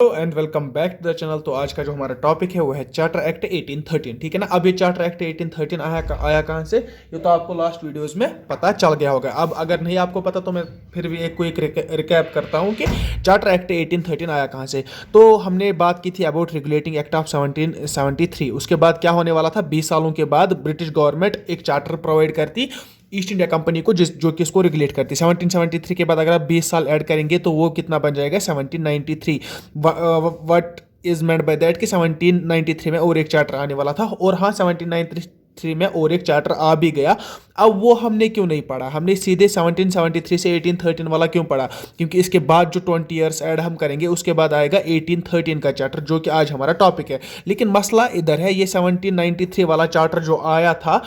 Hello and welcome back to the channel. तो आज का जो हमारा टॉपिक है वो है चार्टर एक्ट 1813। ठीक है ना। अब ये चार्टर एक्ट 1813 आया कहाँ से, ये तो आपको लास्ट वीडियोस में पता चल गया होगा। अब अगर नहीं आपको पता तो मैं फिर भी एक क्विक रिकैप करता हूँ कि चार्टर एक्ट 1813 आया कहाँ से। तो हमने बात की थी अबाउट रेगुलेटिंग एक्ट ऑफ 1773। उसके बाद क्या होने वाला था, 20 सालों के बाद ब्रिटिश गवर्नमेंट एक चार्टर प्रोवाइड करती ईस्ट इंडिया कंपनी को, जो कि इसको रेगुलेट करती है। 1773 के बाद अगर आप 20 साल ऐड करेंगे तो वो कितना बन जाएगा, 1793। What is meant by that कि 1793 में और एक चार्टर आने वाला था। और हाँ, 1793 में और एक चार्टर आ भी गया। अब वो हमने क्यों नहीं पढ़ा, हमने सीधे 1773 से 1813 वाला क्यों पढ़ा, क्योंकि इसके बाद जो 20 ईयर्स ऐड हम करेंगे उसके बाद आएगा 1813 का चार्टर, जो कि आज हमारा टॉपिक है। लेकिन मसला इधर है, ये 1793 वाला चार्टर जो आया था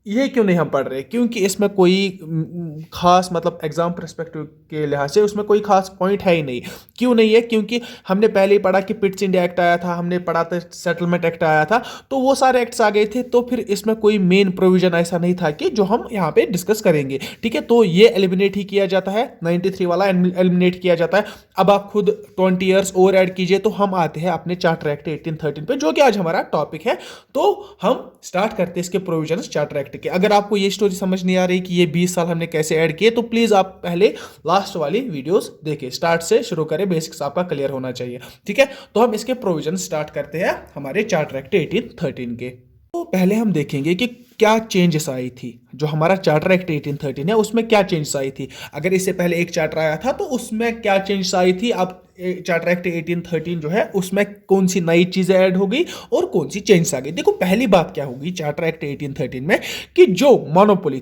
ये क्यों नहीं हम पढ़ रहे, क्योंकि इसमें कोई खास मतलब एग्जाम परस्पेक्टिव के लिहाज से उसमें कोई खास पॉइंट है ही नहीं। क्यों नहीं है, क्योंकि हमने पहले ही पढ़ा कि पिट्स इंडिया एक्ट आया था, हमने पढ़ा था सेटलमेंट एक्ट आया था, तो वो सारे एक्ट्स आ गए थे। तो फिर इसमें कोई मेन प्रोविजन ऐसा नहीं था कि जो हम यहाँ पे डिस्कस करेंगे। ठीक है, तो ये एलिमिनेट ही किया जाता है, 93 वाला एलिमिनेट किया जाता है। अब आप खुद 20 ईयर्स और ऐड कीजिए तो हम आते हैं अपने चार्टर एक्ट 1813 पे, जो कि आज हमारा टॉपिक है। तो हम स्टार्ट करते हैं इसके प्रोविजन चार्टर एक्ट के। अगर आपको ये स्टोरी समझ नहीं आ रही कि ये 20 साल हमने कैसे ऐड किए, तो प्लीज आप पहले लास्ट वाली वीडियोस देखिए, स्टार्ट से शुरू करें, बेसिक्स आपका क्लियर होना चाहिए। ठीक है, तो हम इसके प्रोविजन स्टार्ट करते हैं हमारे चार्टर एक्ट 1813 के। तो पहले हम देखेंगे कि क्या चेंजेस आई थी। जो हमारा चार्टर एक्ट 1813 है उसमें क्या चेंजेस आई थी। अगर इससे पहले एक चार्टर आया था तो उसमें क्या चेंजेस आई थी। अब चार्टर एक्ट 1813 जो है उसमें कौन सी नई चीजें ऐड हो गई और कौन सी चेंजेस आ गई। देखो, पहली बात क्या होगी चार्टर एक्ट 1813 में, कि जो मोनोपोली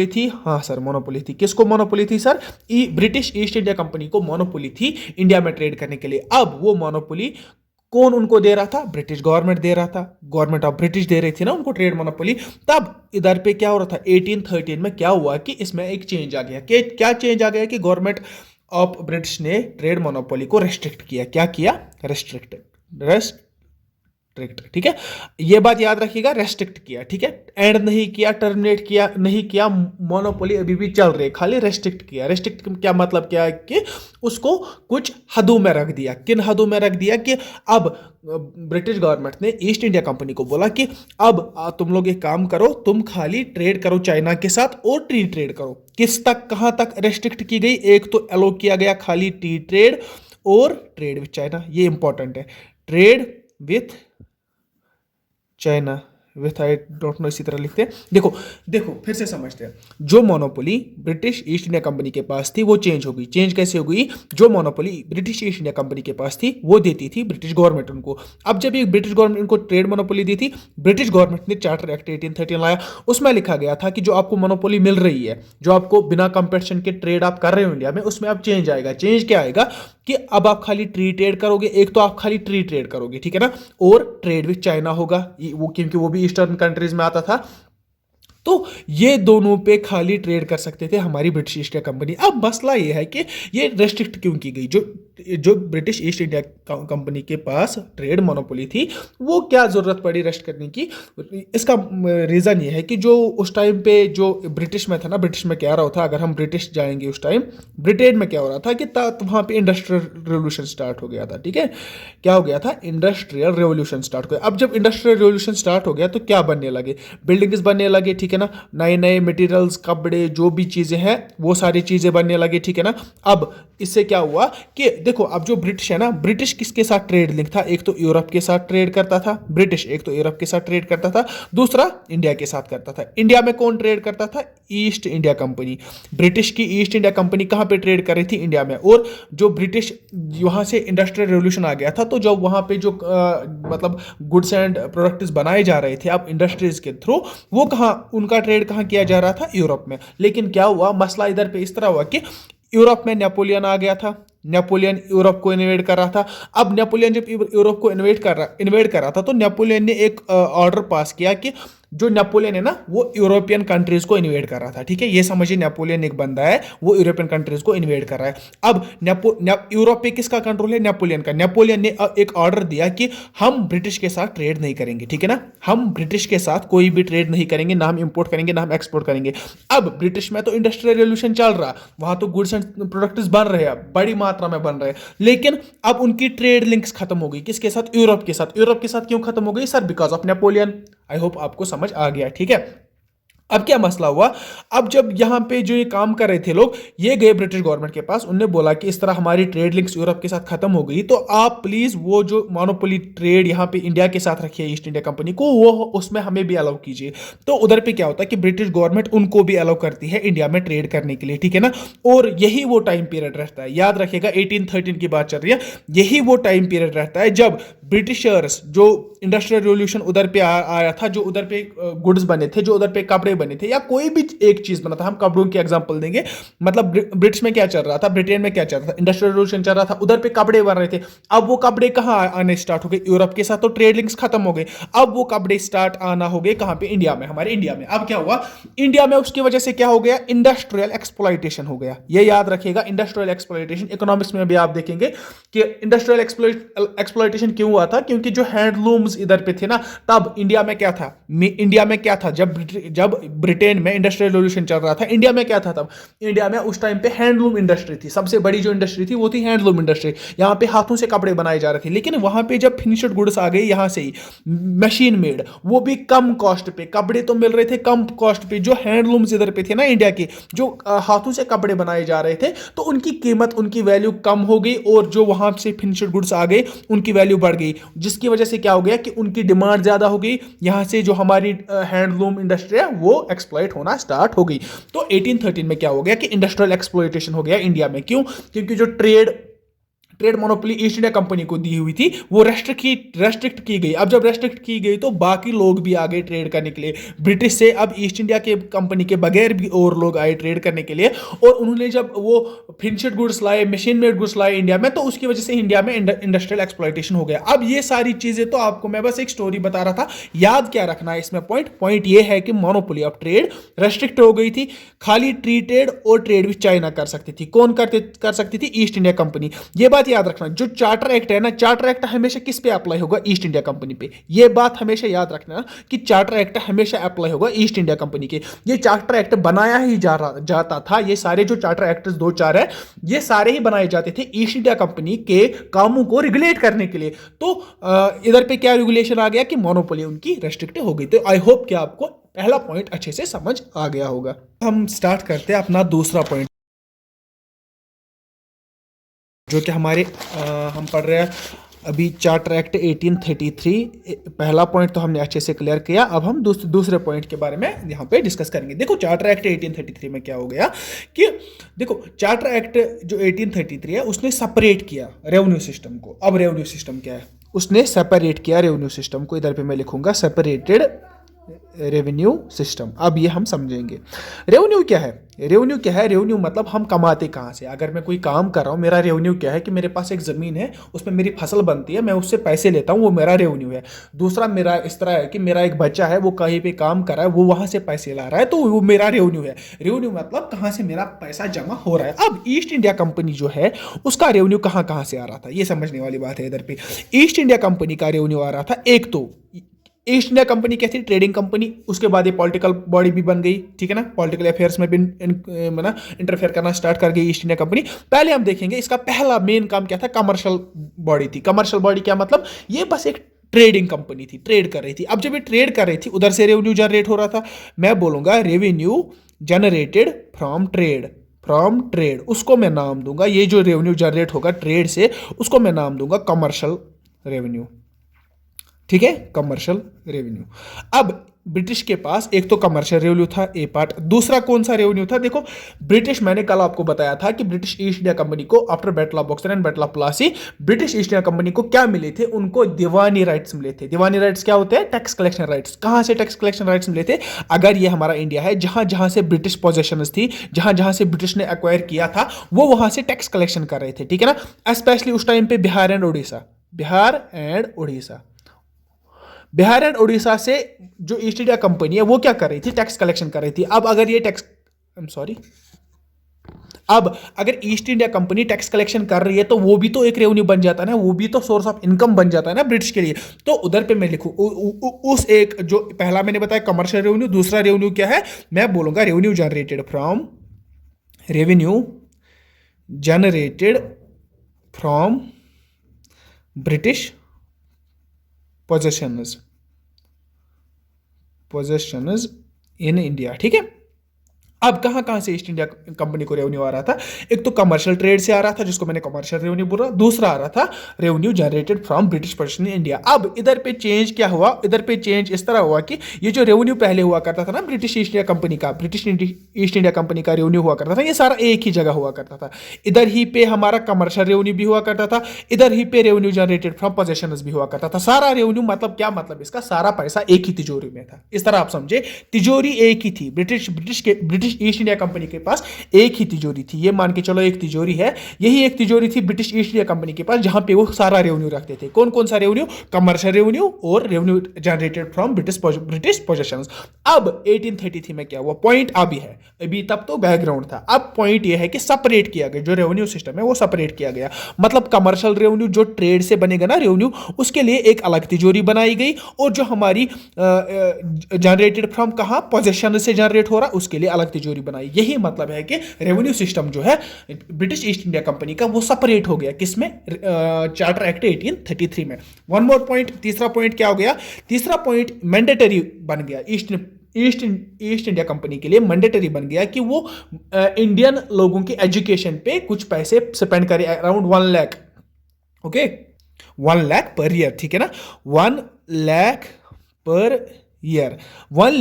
थी, हाँ सर मोनोपोली थी, किसको मोनोपोली थी sir, British east India company को मोनोपोली थी इंडिया में ट्रेड करने के लिए। अब वो मोनोपोली कौन उनको दे रहा था, ब्रिटिश गवर्नमेंट दे रहा था, गवर्नमेंट ऑफ ब्रिटिश दे रही थी ना उनको ट्रेड मोनोपोली। तब इधर पे क्या हो रहा था, 1813 में क्या हुआ कि इसमें एक चेंज आ गया। क्या चेंज आ गया कि गवर्नमेंट ऑफ ब्रिटिश ने ट्रेड मोनोपोली को रेस्ट्रिक्ट किया। क्या किया, रेस्ट्रिक्ट। ठीक है, ये बात याद रखिएगा, रेस्ट्रिक्ट किया। ठीक है, एंड नहीं किया, टर्मिनेट किया नहीं किया, मोनोपोली अभी भी चल रही है, खाली रेस्ट्रिक्ट किया। रेस्ट्रिक्ट क्या मतलब, क्या है कि उसको कुछ हदों में रख दिया। किन हदों में रख दिया कि अब ब्रिटिश गवर्नमेंट ने ईस्ट इंडिया कंपनी को बोला कि अब तुम लोग एक काम करो, तुम खाली ट्रेड करो चाइना के साथ और टी ट्रेड करो। किस तक, कहां तक रेस्ट्रिक्ट की गई, एक तो अलो किया गया खाली टी ट्रेड और ट्रेड विथ चाइना, ये इंपॉर्टेंट है, trade with China with, I don't know, इसी तरह लिखते हैं। देखो देखो फिर से समझते हैं। जो monopoly British east India company के पास थी वो चेंज हो गई। चेंज कैसे हो गई, जो monopoly British east India company के पास थी वो देती थी ब्रिटिश गवर्नमेंट उनको। अब जब ये ब्रिटिश गवर्नमेंट उनको ट्रेड मोनोपोली दी थी, ब्रिटिश गवर्नमेंट ने चार्टर एक्ट 1813 लाया। उसमें लिखा गया था कि जो आपको मोनोपोली मिल रही है, जो आपको बिना कंपटीशन के ट्रेड आप कर रहे हो इंडिया में, उसमें अब चेंज आएगा। चेंज क्या आएगा कि अब आप खाली ट्री ट्रेड करोगे, एक तो आप खाली ट्री ट्रेड करोगे, ठीक है ना, और ट्रेड विथ चाइना होगा वो, क्योंकि वो भी ईस्टर्न कंट्रीज में आता था। तो ये दोनों पे खाली ट्रेड कर सकते थे हमारी ब्रिटिश ईस्ट इंडिया कंपनी। अब मसला ये है कि ये रेस्ट्रिक्ट क्यों की गई। जो ब्रिटिश ईस्ट इंडिया कंपनी के पास ट्रेड मोनोपोली थी, वो क्या जरूरत पड़ी रेस्ट करने की। इसका रीज़न ये है कि जो उस टाइम पे जो ब्रिटिश में था ना, ब्रिटिश में क्या रहा था, अगर हम ब्रिटिश जाएंगे उस टाइम, ब्रिटेन में क्या हो रहा था कि वहाँ पे इंडस्ट्रियल रेवोल्यूशन स्टार्ट हो गया था। ठीक है, क्या हो गया था, इंडस्ट्रियल रेवोल्यूशन स्टार्ट हो गया। अब जब इंडस्ट्रियल रेवोल्यूशन स्टार्ट हो गया तो क्या बनने लगे, बिल्डिंग्स बनने लगे, ठीक है ना, नए नए मटेरियल्स, कपड़े, जो भी चीज़ें हैं वो सारी चीज़ें बनने लगी, ठीक है ना। अब इससे क्या हुआ कि देखो, अब जो ब्रिटिश है ना, ब्रिटिश किसके साथ ट्रेड लिंक था, एक तो यूरोप के साथ ट्रेड करता था ब्रिटिश, एक तो यूरोप के साथ ट्रेड करता था, दूसरा इंडिया के साथ करता था। इंडिया में कौन ट्रेड करता था, ईस्ट इंडिया कंपनी। ब्रिटिश की ईस्ट इंडिया कंपनी कहाँ पे ट्रेड कर रही थी, इंडिया में। और जो ब्रिटिश, वहाँ से इंडस्ट्रियल रेवोल्यूशन आ गया था, तो जब वहाँ पे जो मतलब गुड्स एंड प्रोडक्ट्स बनाए जा रहे थे अब इंडस्ट्रीज के थ्रू, वो कहाँ, उनका ट्रेड कहाँ किया जा रहा था, यूरोप में। लेकिन क्या हुआ, मसला इधर पे इस तरह हुआ कि यूरोप में नेपोलियन आ गया था, नेपोलियन यूरोप को इन्वेड कर रहा था। अब नेपोलियन जब यूरोप को इन्वेड कर रहा था, तो नेपोलियन ने एक ऑर्डर पास किया कि जो नेपोलियन है ना, वो यूरोपियन कंट्रीज को इन्वेड कर रहा था, ठीक है। ये समझिए नेपोलियन एक बंदा है, वो यूरोपियन कंट्रीज को इन्वेड कर रहा है। अब यूरोप पे किसका कंट्रोल है? नेपोलियन का। नेपोलियन ने एक ऑर्डर दिया कि हम ब्रिटिश के साथ ट्रेड नहीं करेंगे, ठीक है ना, हम ब्रिटिश के साथ कोई भी ट्रेड नहीं करेंगे, ना हम इंपोर्ट करेंगे ना हम एक्सपोर्ट करेंगे। अब ब्रिटिश में तो इंडस्ट्रियल रेवोल्यूशन चल रहा, वहां तो गुड्स एंड प्रोडक्ट्स बन रहे हैं, बड़ी मात्रा में बन रहे हैं, लेकिन अब उनकी ट्रेड लिंक्स खत्म हो गई। किसके साथ? यूरोप के साथ। यूरोप के साथ क्यों खत्म हो गई sir? Because of Napoleon. I hope आपको समझ आ गया, ठीक है। अब क्या मसला हुआ? अब जब यहां पे जो ये काम कर रहे थे लोग, ये गए ब्रिटिश गवर्नमेंट के पास, उन्होंने बोला कि इस तरह हमारी ट्रेड लिंक्स यूरोप के साथ खत्म हो गई, तो आप प्लीज वो जो मोनोपोली ट्रेड यहां पे इंडिया के साथ रखी है ईस्ट इंडिया कंपनी को, वो उसमें हमें भी अलाउ कीजिए। तो उधर पे क्या होता है कि ब्रिटिश गवर्नमेंट उनको भी अलाउ करती है इंडिया में ट्रेड करने के लिए, ठीक है ना। और यही वो टाइम पीरियड रहता है, याद रखिएगा 1813 की बात चल रही है, यही वो टाइम पीरियड रहता है जब ब्रिटिशर्स, जो इंडस्ट्रियल रिवोल्यूशन उधर पे आया था, जो उधर पे गुड्स बने थे, जो उधर पे कपड़े बने थे, या कोई भी एक चीज बना था, हम कपड़ों की एग्जांपल देंगे। मतलब ब्रिटिश में क्या चल रहा था, ब्रिटेन में क्या चल रहा था, इंडस्ट्रियल रिवोल्यूशन चल रहा था, उधर पे कपड़े बन रहे थे। अब वो कपड़े कहां आने स्टार्ट हो गए? यूरोप के साथ तो ट्रेड लिंक्स खत्म हो गए, अब वो कपड़े स्टार्ट आना हो गए कहां पे? इंडिया में, हमारे इंडिया में। अब क्या हुआ इंडिया में? उसकी वजह से क्या हो गया? इंडस्ट्रियल एक्सप्लॉइटेशन हो गया। ये याद रखिएगा, इंडस्ट्रियल एक्सप्लॉइटेशन। इकोनॉमिक्स में भी आप देखेंगे कि इंडस्ट्रियल एक्सप्लॉइटेशन क्यों हुआ था, क्योंकि जो हैंडलूम्स इधर पे थे ना, तब इंडिया में क्या था? इंडिया में क्या था जब ब्रिटेन में इंडस्ट्रियल रिवोल्यूशन चल रहा था, इंडिया में क्या था तब? इंडिया में उस टाइम पे हैंडलूम इंडस्ट्री थी, सबसे बड़ी जो इंडस्ट्री थी वो थी हैंडलूम इंडस्ट्री। यहां पे हाथों से कपड़े बनाए जा रहे थे, लेकिन वहां पे जब फिनिश्ड गुड्स आ गए यहां से ही मशीन मेड, वो भी कम कॉस्ट पे, कपड़े तो मिल रहे थे कम कॉस्ट पे, जो हैंडलूम्स इधर पे थे ना इंडिया के, जो हाथों से कपड़े बनाए जा रहे थे, तो उनकी कीमत, उनकी वैल्यू कम हो गई, और जो वहां से फिनिश्ड गुड्स आ गए उनकी वैल्यू बढ़ गई, जिसकी वजह से क्या हो गया कि उनकी डिमांड ज्यादा हो गई, यहां से जो हमारी हैंडलूम इंडस्ट्री है वो एक्सप्लॉइट होना स्टार्ट हो गई। तो 1813 में क्या हो गया कि इंडस्ट्रियल एक्सप्लॉइटेशन हो गया इंडिया में। क्यों? क्योंकि जो trade monopoly east India company को दी हुई थी वो रेस्ट्रिक्ट की गई। अब जब रेस्ट्रिक्ट की गई तो बाकी लोग भी आ गए ट्रेड करने के लिए ब्रिटिश से। अब ईस्ट इंडिया के कंपनी के बगैर भी और लोग आए ट्रेड करने के लिए, और उन्होंने जब वो फिनिश्ड गुड्स लाए, मशीन मेड गुड्स लाए इंडिया में, तो उसकी वजह से इंडिया में इंडस्ट्रियल एक्सप्लॉइटेशन हो गया। अब ये सारी चीजें तो आपको मैं बस एक स्टोरी बता रहा था, याद क्या रखना है इसमें? पॉइंट ये है कि मोनोपोली ऑफ ट्रेड रेस्ट्रिक्ट हो गई थी। खाली ट्रेड और ट्रेड विद चाइना कर सकती थी। कौन कर सकती थी? East India company. ये बात याद रखना। जो चार्टर एक्ट है ना, चार्टर एक्ट हमेशा किस पे अप्लाई होगा? ईस्ट इंडिया कंपनी पे। ये बात हमेशा याद रखना कि चार्टर एक्ट हमेशा अप्लाई होगा ईस्ट इंडिया कंपनी के। ये चार्टर एक्ट बनाया ही जाता था, ये सारे जो चार्टर एक्ट 2-4 है, ये सारे ही बनाए जाते थे ईस्ट इंडिया कंपनी के कामों को रेगुलेट करने के लिए। तो इधर पे क्या रेगुलेशन आ गया कि मोनोपोली उनकी रेस्ट्रिक्ट हो गई। तो आई होप कि आपको पहला पॉइंट अच्छे से समझ आ गया होगा। हम स्टार्ट करते हैं अपना दूसरा पॉइंट, जो कि हमारे हम पढ़ रहे हैं अभी चार्टर एक्ट 1833। पहला पॉइंट तो हमने अच्छे से क्लियर किया। अब हम दूसरे पॉइंट के बारे में यहाँ पे डिस्कस करेंगे। देखो चार्टर एक्ट 1833 में क्या हो गया कि देखो चार्टर एक्ट जो 1833 है उसने सेपरेट किया रेवेन्यू सिस्टम को। अब रेवेन्यू सिस्टम क्या है? उसने सेपरेट किया रेवेन्यू सिस्टम को। इधर पे मैं लिखूंगा सेपरेटेड रेवेन्यू सिस्टम। अब ये हम समझेंगे रेवेन्यू क्या है। रेवेन्यू क्या है? रेवेन्यू मतलब हम कमाते कहाँ से। अगर मैं कोई काम कर रहा हूँ, मेरा रेवेन्यू क्या है कि मेरे पास एक ज़मीन है, उसमें मेरी फसल बनती है, मैं उससे पैसे लेता हूँ, वो मेरा रेवेन्यू है। दूसरा मेरा इस तरह है कि मेरा एक बच्चा है, वो कहीं पे काम कर रहा है, वो वहाँ से पैसे ला रहा है, तो वो मेरा रेवेन्यू है। रेवेन्यू मतलब कहाँ से मेरा पैसा जमा हो रहा है। अब ईस्ट इंडिया कंपनी जो है उसका रेवेन्यू कहाँ कहाँ से आ रहा था, ये समझने वाली बात है। इधर पे ईस्ट इंडिया कंपनी का रेवेन्यू आ रहा था, एक तो ईस्ट इंडिया कंपनी क्या थी? Trading company. उसके बाद ये पॉलिटिकल बॉडी भी बन गई, ठीक है ना, पॉलिटिकल अफेयर्स में भी इंटरफेयर करना स्टार्ट कर गई ईस्ट इंडिया कंपनी। पहले हम देखेंगे इसका पहला मेन काम क्या था। कमर्शियल बॉडी थी। कमर्शियल बॉडी क्या मतलब? ये बस एक ट्रेडिंग कंपनी थी, ट्रेड कर रही थी। अब जब ये ट्रेड कर रही थी, उधर से रेवेन्यू जनरेट हो रहा था। मैं बोलूंगा रेवेन्यू जनरेटेड फ्रॉम ट्रेड, उसको मैं नाम दूंगा। ये जो रेवेन्यू जनरेट होगा ट्रेड से, उसको मैं नाम दूंगा कमर्शियल रेवेन्यू, ठीक है, कमर्शियल रेवेन्यू। अब ब्रिटिश के पास एक तो कमर्शियल रेवेन्यू था, ए पार्ट। दूसरा कौन सा रेवेन्यू था? देखो ब्रिटिश, मैंने कल आपको बताया था कि ब्रिटिश ईस्ट इंडिया कंपनी को after battle of boxer and battle of Plassey, British east India company को क्या मिले थे? उनको दीवानी राइट्स मिले थे। दीवानी राइट्स क्या होते हैं? Tax collection rights. कहां से टैक्स कलेक्शन राइट्स मिले थे? अगर ये हमारा इंडिया है, जहां जहां से ब्रिटिश पोजेशंस थी, जहां जहां से ब्रिटिश ने एक्वायर किया था, वो वहां से टैक्स कलेक्शन कर रहे थे, ठीक है ना। स्पेशली उस टाइम पे बिहार एंड उड़ीसा। बिहार एंड उड़ीसा से जो ईस्ट इंडिया कंपनी है वो क्या कर रही थी, टैक्स कलेक्शन कर रही थी। अब अगर ये टैक्स, आई एम सॉरी, अब अगर east India company tax collection कर रही है तो वो भी तो एक रेवेन्यू बन जाता है ना, वो भी तो सोर्स ऑफ इनकम बन जाता है ना ब्रिटिश के लिए। तो उधर पे मैं लिखूं उस एक जो पहला मैंने बताया कमर्शियल रेवेन्यू, दूसरा रेवेन्यू क्या है, मैं बोलूंगा revenue generated from British possessions in India. ठीक है, अब कहां कहां से ईस्ट इंडिया कंपनी को रेवेन्यू आ रहा था, एक तो कमर्शियल ट्रेड से आ रहा था जिसको मैंने कमर्शियल रेवेन्यू बोला, दूसरा आ रहा था revenue generated from British position in India. अब इधर पे चेंज क्या हुआ, इधर पे चेंज इस तरह हुआ कि ये जो रेवेन्यू पहले हुआ करता था ना ब्रिटिश ईस्ट इंडिया कंपनी का, ब्रिटिश ईस्ट इंडिया कंपनी का रेवेन्यू हुआ करता था, ये सारा एक ही जगह हुआ करता था। इधर ही पे हमारा कमर्शियल रेवेन्यू भी हुआ करता था, इधर ही पे रेवेन्यू जनरेटेड फ्रॉम पोजेशंस भी हुआ करता था। सारा रेवेन्यू मतलब क्या, मतलब इसका सारा पैसा एक ही तिजोरी में था, इस तरह आप समझे, तिजोरी एक ही थी। ब्रिटिश ईस्ट इंडिया कंपनी के पास एक ही तिजोरी थी, ये मान के चलो एक तिजोरी है, यही एक तिजोरी थी ब्रिटिश ईस्ट इंडिया कंपनी के पास जहां पे वो सारा रेवेन्यू रखते थे। कौन कौन सा रेवेन्यू, कमर्शियल रेवेन्यू और revenue generated from British possessions. अब 1833 में क्या हुआ, पॉइंट अभी है, अभी तब तो बैकग्राउंड था, अब पॉइंट ये है कि सेपरेट किया गया, जो रेवेन्यू सिस्टम है वो सेपरेट किया गया। मतलब कमर्शियल रेवेन्यू जो ट्रेड से बनेगा ना रेवेन्यू, उसके लिए एक अलग तिजोरी बनाई गई, और जो हमारी जनरेटेड फ्रॉम कहां पोजेशन से जनरेट हो रहा उसके लिए अलग तिजोरी बनाई। यही मतलब है कि रेवेन्यू सिस्टम जो है ब्रिटिश ईस्ट इंडिया कंपनी का वो सेपरेट हो गया, किसमें, चार्टर एक्ट 1833 में। वन मोर पॉइंट, तीसरा पॉइंट क्या हो गया, तीसरा पॉइंट मैंडेटरी बन गया ईस्ट इंडिया कंपनी के लिए, मैंडेटरी बन गया कि वो इंडियन लोगों की एजुकेशन पे कुछ पैसे स्पेंड करे, around 1 lakh, okay 1 lakh per year, ठीक है ना, 1 lakh per year, 1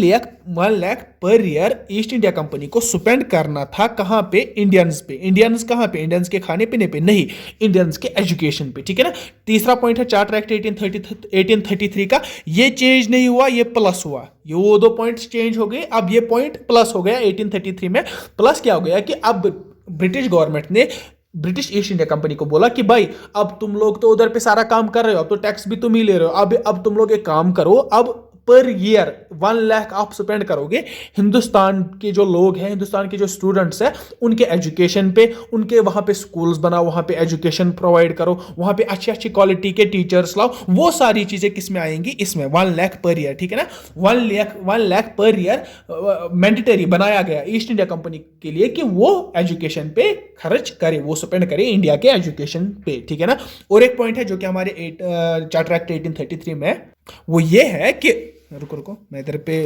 lakh per year east India company को स्पेंड करना था। कहां पे, इंडियंस पे। इंडियंस कहां पे, इंडियंस के खाने पीने पे नहीं, इंडियंस के एजुकेशन पे, ठीक है ना। तीसरा पॉइंट है चार्टर एक्ट 1833 का, ये चेंज नहीं हुआ, ये प्लस हुआ, ये वो दो पॉइंट्स चेंज हो गए, अब ये पॉइंट प्लस हो गया 1833 में। प्लस क्या हो गया कि अब ब्रिटिश गवर्नमेंट ने ब्रिटिश ईस्ट इंडिया कंपनी को बोला कि भाई अब तुम लोग तो उधर पे सारा काम कर रहे हो, अब तो टैक्स भी तुम ही ले रहे हो, अब तुम लोग एक काम करो, अब पर ईयर 1 लाख आप स्पेंड करोगे हिंदुस्तान के जो लोग हैं, हिंदुस्तान के जो स्टूडेंट्स हैं, उनके एजुकेशन पे, उनके वहां पे स्कूल्स बनाओ, वहां पे एजुकेशन प्रोवाइड करो, वहां पे अच्छी अच्छी क्वालिटी के टीचर्स लाओ, वो सारी चीजें किसमें आएंगी, इसमें 1 लाख पर ईयर, ठीक है ना। 1 लाख पर ईयर मैंडेटरी बनाया गया ईस्ट इंडिया कंपनी के लिए कि वो एजुकेशन पे खर्च करे, वो स्पेंड करे इंडिया के एजुकेशन पे, ठीक है ना। और एक पॉइंट है जो कि हमारे चार्टर एक्ट 1833 में, वो ये है कि रुको मैं इधर पे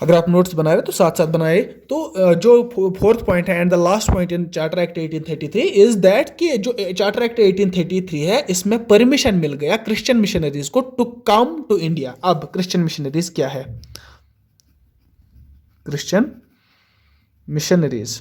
अगर आप नोट्स बना रहे तो साथ साथ बनाए, तो जो फोर्थ पॉइंट है and the last point in charter act 1833 is that कि जो चार्टर एक्ट 1833 है, इसमें परमिशन मिल गया क्रिश्चियन मिशनरीज को टू कम टू इंडिया। अब क्रिश्चियन मिशनरीज क्या है, क्रिश्चियन मिशनरीज,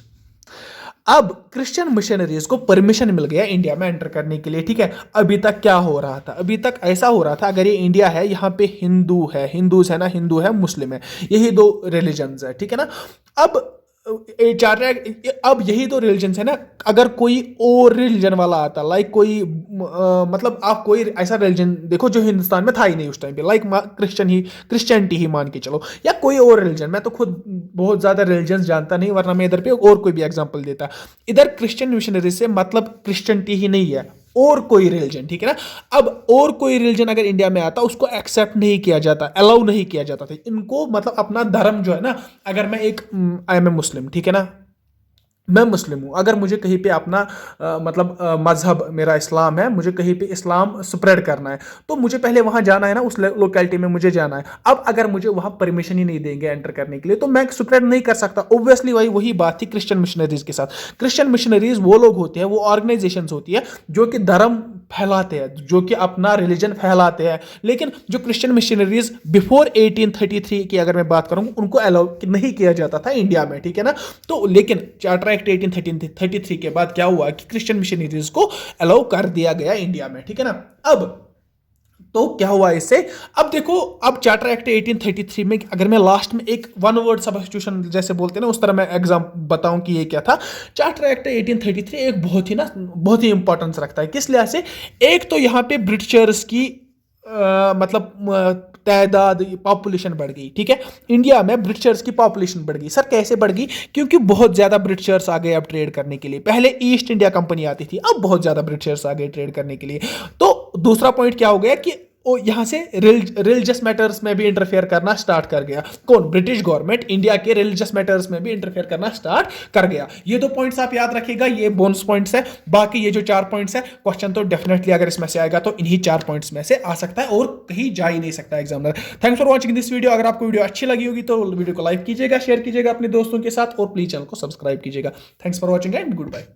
अब क्रिश्चियन मिशनरीज को परमिशन मिल गया इंडिया में एंटर करने के लिए, ठीक है। अभी तक क्या हो रहा था, अभी तक ऐसा हो रहा था, अगर ये इंडिया है, यहाँ पे हिंदूज है ना, हिंदू है, मुस्लिम है, यही दो रिलीजन्स है, ठीक है ना। अब अब यही दो रिलीजन्स है ना, अगर कोई और रिलीजन वाला आता, लाइक कोई मतलब आप कोई ऐसा रिलीजन देखो जो हिंदुस्तान में था ही नहीं उस टाइम पे, लाइक क्रिश्चियनिटी ही मान के चलो, या कोई और रिलीजन, मैं तो खुद बहुत ज्यादा रिलीजन जानता नहीं, वरना मैं इधर पे और कोई भी एग्जांपल देता। इधर क्रिश्चियन मिशनरी से मतलब क्रिश्चियनिटी ही नहीं है, और कोई रिलीजन, ठीक है ना। अब और कोई रिलीजन अगर इंडिया में आता, उसको एक्सेप्ट नहीं किया जाता, अलाउ नहीं किया जाता था इनको, मतलब अपना धर्म जो है ना, अगर मैं एक आई एम ए मुस्लिम, ठीक है ना, मैं मुस्लिम हूं, अगर मुझे कहीं पे अपना मतलब मजहब मेरा इस्लाम है, मुझे कहीं पे इस्लाम स्प्रेड करना है, तो मुझे पहले वहां जाना है ना, उस लोकेलिटी में मुझे जाना है। अब अगर मुझे वहां परमिशन ही नहीं देंगे एंटर करने के लिए, तो मैं स्प्रेड नहीं कर सकता। ऑब्वियसली वही बात थी क्रिश्चियन मिशनरीज के साथ। क्रिश्चियन मिशनरीज वो लोग होते हैं, वो ऑर्गेनाइजेशंस होती है जो कि धर्म फैलाते हैं, जो कि अपना रिलीजन फैलाते हैं। लेकिन जो क्रिश्चियन मिशनरीज बिफोर 1833 की अगर मैं बात करूं, उनको अलाउ नहीं किया जाता था इंडिया में, ठीक है ना। तो लेकिन चार्टर एक्ट 1833 के बाद क्या हुआ कि क्रिश्चियन मिशनरीज को अलाउ कर दिया गया इंडिया में, ठीक है ना। अब तो क्या हुआ इससे, अब देखो, अब चार्टर एक्ट 1833 में अगर मैं लास्ट में एक वन वर्ड सब्स्टिट्यूशन जैसे बोलते हैं ना, उस तरह मैं एग्जाम बताऊं कि ये क्या था। चार्टर एक्ट 1833 एक बहुत ही इंपॉर्टेंस रखता है, किस लिहाज से, एक तो यहां पे ब्रिटिशर्स की मतलब तादाद पॉपुलेशन बढ़ गई, ठीक है। इंडिया में ब्रिटिशर्स की पॉपुलेशन बढ़ गई। सर कैसे बढ़ गई? क्योंकि बहुत ज़्यादा ब्रिटिशर्स आ गए अब ट्रेड करने के लिए। पहले ईस्ट इंडिया कंपनी आती थी, अब बहुत ज़्यादा ब्रिटिशर्स आ गए ट्रेड करने के लिए। तो दूसरा पॉइंट क्या हो गया कि वो यहाँ से रिलीजियस मैटर्स में भी इंटरफेयर करना स्टार्ट कर गया। कौन? ब्रिटिश गवर्नमेंट इंडिया के रिलीजियस मैटर्स में भी इंटरफेयर करना स्टार्ट कर गया। ये 2 पॉइंट्स आप याद रखिएगा, ये बोनस पॉइंट्स है। बाकी ये जो 4 पॉइंट्स है, क्वेश्चन तो डेफिनेटली अगर इसमें से आएगा तो इन्हीं 4 पॉइंट्स में से आ सकता है और कहीं जा ही नहीं सकता examiner. Thanks for watching this video. अगर आपको वीडियो अच्छी लगी होगी तो वीडियो को लाइक कीजिएगा, शेयर कीजिएगा अपने दोस्तों के साथ और प्लीज चैनल को सब्सक्राइब कीजिएगा। Thanks for watching and good bye.